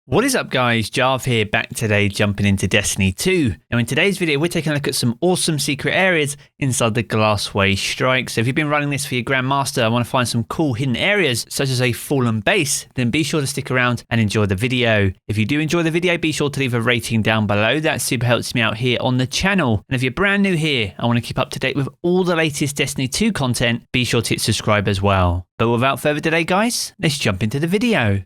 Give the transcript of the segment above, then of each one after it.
What is up guys, Jarv here, back today jumping into Destiny 2. Now in today's video we're taking a look at some awesome secret areas inside the Glassway strike. So if you've been running this for your Grandmaster and want to find some cool hidden areas such as a fallen base, then be sure to stick around and enjoy the video. If you do enjoy the video, be sure to leave a rating down below, that super helps me out here on the channel. And if you're brand new here and want to keep up to date with all the latest Destiny 2 content, be sure to hit subscribe as well. But without further delay guys, let's jump into the video.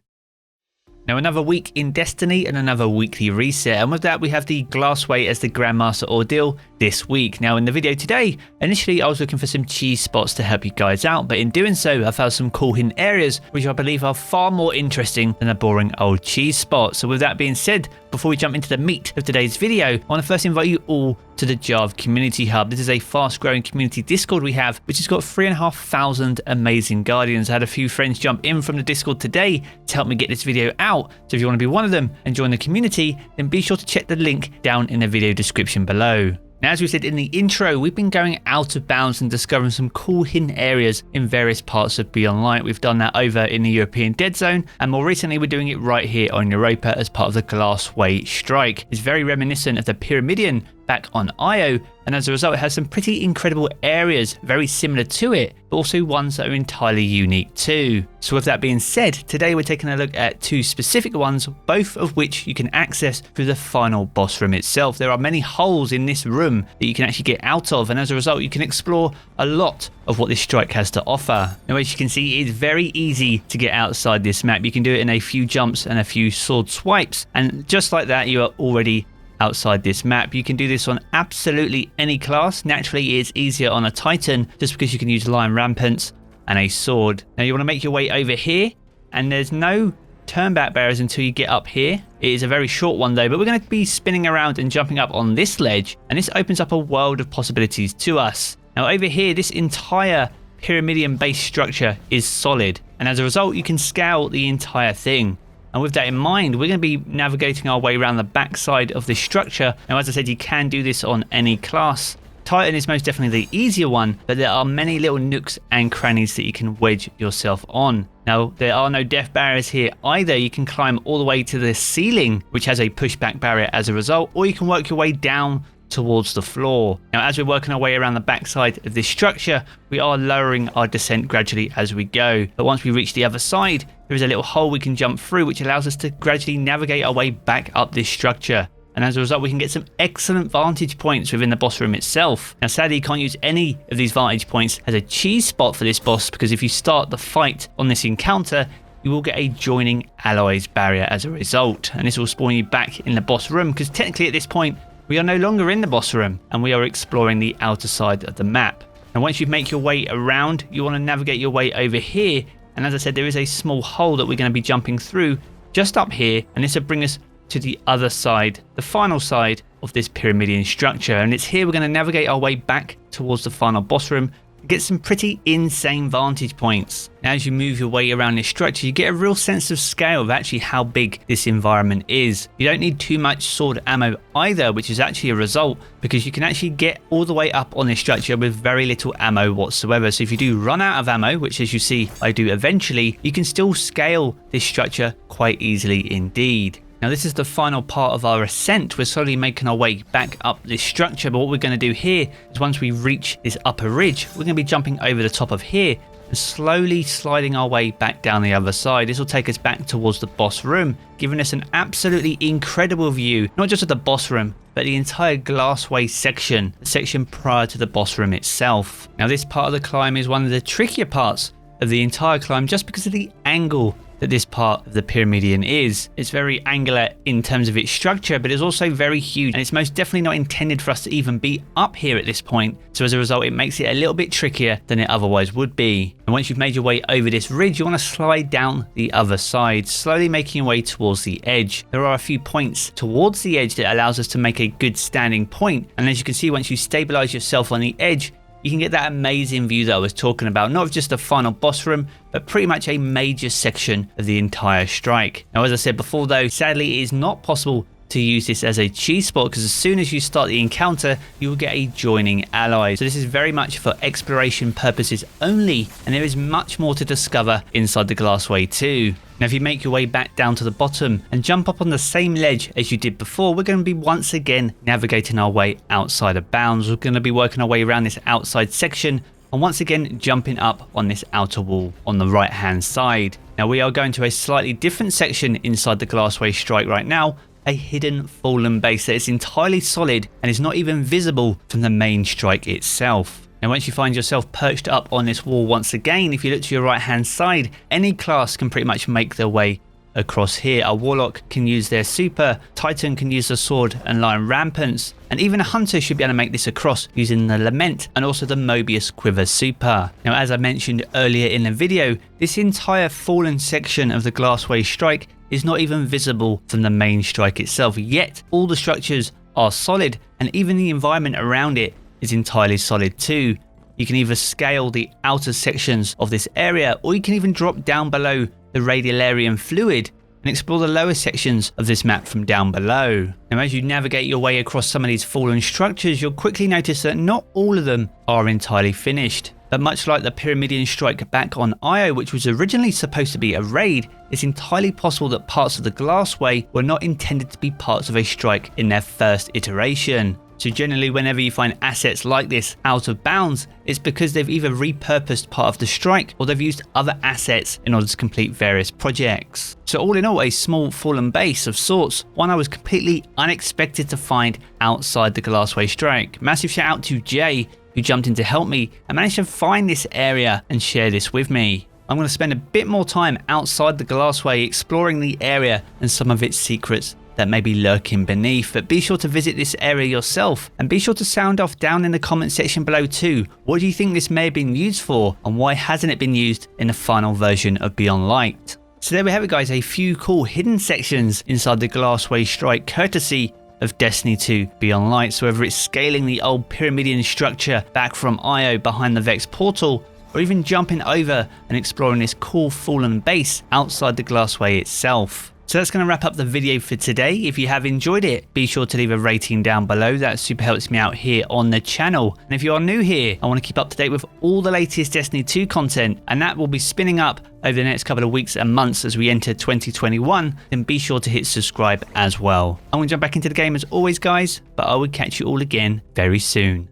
Now another week in Destiny and another weekly reset, and with that we have the Glassway as the Grandmaster ordeal this week. Now in the video today, initially I was looking for some cheese spots to help you guys out, but in doing so I found some cool hidden areas which I believe are far more interesting than a boring old cheese spot. So with that being said, before we jump into the meat of today's video, I want to first invite you all to the Jarv Community Hub. This is a fast growing community Discord we have, which has got 3,500 amazing Guardians. I had a few friends jump in from the Discord today to help me get this video out. So if you want to be one of them and join the community, then be sure to check the link down in the video description below. Now, as we said in the intro, we've been going out of bounds and discovering some cool hidden areas in various parts of Beyond Light. We've done that over in the European Dead Zone, and more recently we're doing it right here on Europa as part of the Glassway strike. It's very reminiscent of the Pyramidion back on Io, and as a result it has some pretty incredible areas very similar to it, but also ones that are entirely unique too. So with that being said, today we're taking a look at two specific ones, both of which you can access through the final boss room itself. There are many holes in this room that you can actually get out of, and as a result you can explore a lot of what this strike has to offer. Now as you can see, it is very easy to get outside this map. You can do it in a few jumps and a few sword swipes, and just like that you are already outside this map. You can do this on absolutely any class. Naturally it's easier on a Titan just because you can use Lion Rampants and a sword. Now you want to make your way over here, and there's no turn back barriers until you get up here. It is a very short one though, but we're going to be spinning around and jumping up on this ledge, and this opens up a world of possibilities to us. Now over here, this entire Pyramidion base structure is solid, and as a result you can scale the entire thing. And with that in mind, we're going to be navigating our way around the backside of this structure. Now, as I said, you can do this on any class. Titan is most definitely the easier one, but there are many little nooks and crannies that you can wedge yourself on. Now, there are no death barriers here either. You can climb all the way to the ceiling, which has a pushback barrier as a result, or you can work your way down towards the floor. Now, as we're working our way around the backside of this structure, we are lowering our descent gradually as we go. But once we reach the other side, there is a little hole we can jump through, which allows us to gradually navigate our way back up this structure. And as a result, we can get some excellent vantage points within the boss room itself. Now, sadly, you can't use any of these vantage points as a cheese spot for this boss, because if you start the fight on this encounter, you will get a joining allies barrier as a result. And this will spawn you back in the boss room, because technically at this point, we are no longer in the boss room and we are exploring the outer side of the map. And once you make your way around, you want to navigate your way over here. And as I said, there is a small hole that we're going to be jumping through just up here. And this will bring us to the other side, the final side of this Pyramidion structure. And it's here we're going to navigate our way back towards the final boss room, get some pretty insane vantage points. Now, as you move your way around this structure, you get a real sense of scale of actually how big this environment is. You don't need too much sword ammo either, which is actually a result, because you can actually get all the way up on this structure with very little ammo whatsoever. So if you do run out of ammo, which as you see I do eventually, you can still scale this structure quite easily indeed. Now this is the final part of our ascent. We're slowly making our way back up this structure, but what we're going to do here is once we reach this upper ridge, we're going to be jumping over the top of here and slowly sliding our way back down the other side. This will take us back towards the boss room, giving us an absolutely incredible view, not just of the boss room, but the entire Glassway section, the section prior to the boss room itself. Now this part of the climb is one of the trickier parts of the entire climb, just because of the angle that this part of the Pyramidion is. It's very angular in terms of its structure, but it's also very huge, and it's most definitely not intended for us to even be up here at this point. So as a result, it makes it a little bit trickier than it otherwise would be. And once you've made your way over this ridge, you want to slide down the other side, slowly making your way towards the edge. There are a few points towards the edge that allows us to make a good standing point. And as you can see, once you stabilize yourself on the edge, you can get that amazing view that I was talking about, not just the final boss room, but pretty much a major section of the entire strike. Now, as I said before though, sadly it is not possible to use this as a cheese spot, because as soon as you start the encounter, you will get a joining ally. So this is very much for exploration purposes only, and there is much more to discover inside the Glassway too. Now if you make your way back down to the bottom and jump up on the same ledge as you did before, we're going to be once again navigating our way outside of bounds. We're going to be working our way around this outside section and once again jumping up on this outer wall on the right hand side. Now we are going to a slightly different section inside the Glassway strike right now, a hidden fallen base that is entirely solid and is not even visible from the main strike itself. Now once you find yourself perched up on this wall once again, if you look to your right hand side, any class can pretty much make their way across here. A Warlock can use their super, Titan can use the sword and Lion Rampants, and even a Hunter should be able to make this across using the Lament and also the Mobius Quiver super. Now as I mentioned earlier in the video, this entire fallen section of the Glassway strike is not even visible from the main strike itself, yet all the structures are solid and even the environment around it is entirely solid too. You can either scale the outer sections of this area, or you can even drop down below the radiolarian fluid and explore the lower sections of this map from down below. Now as you navigate your way across some of these fallen structures, you'll quickly notice that not all of them are entirely finished. But much like the Pyramidion strike back on Io, which was originally supposed to be a raid, it's entirely possible that parts of the Glassway were not intended to be parts of a strike in their first iteration. So generally whenever you find assets like this out of bounds, it's because they've either repurposed part of the strike or they've used other assets in order to complete various projects. So all in all, a small fallen base of sorts, one I was completely unexpected to find outside the Glassway strike. Massive shout out to Jay, who jumped in to help me and managed to find this area and share this with me. I'm going to spend a bit more time outside the Glassway exploring the area and some of its secrets that may be lurking beneath, but be sure to visit this area yourself and be sure to sound off down in the comment section below too. What do you think this may have been used for, and why hasn't it been used in the final version of Beyond Light? So there we have it guys, a few cool hidden sections inside the Glassway strike courtesy of Destiny 2 Beyond Light. So whether it's scaling the old Pyramidion structure back from Io behind the Vex portal, or even jumping over and exploring this cool fallen base outside the Glassway itself. So that's going to wrap up the video for today. If you have enjoyed it, be sure to leave a rating down below. That super helps me out here on the channel. And if you are new here, I want to keep up to date with all the latest Destiny 2 content, and that will be spinning up over the next couple of weeks and months as we enter 2021, then be sure to hit subscribe as well. I'm going to jump back into the game as always guys, but I will catch you all again very soon.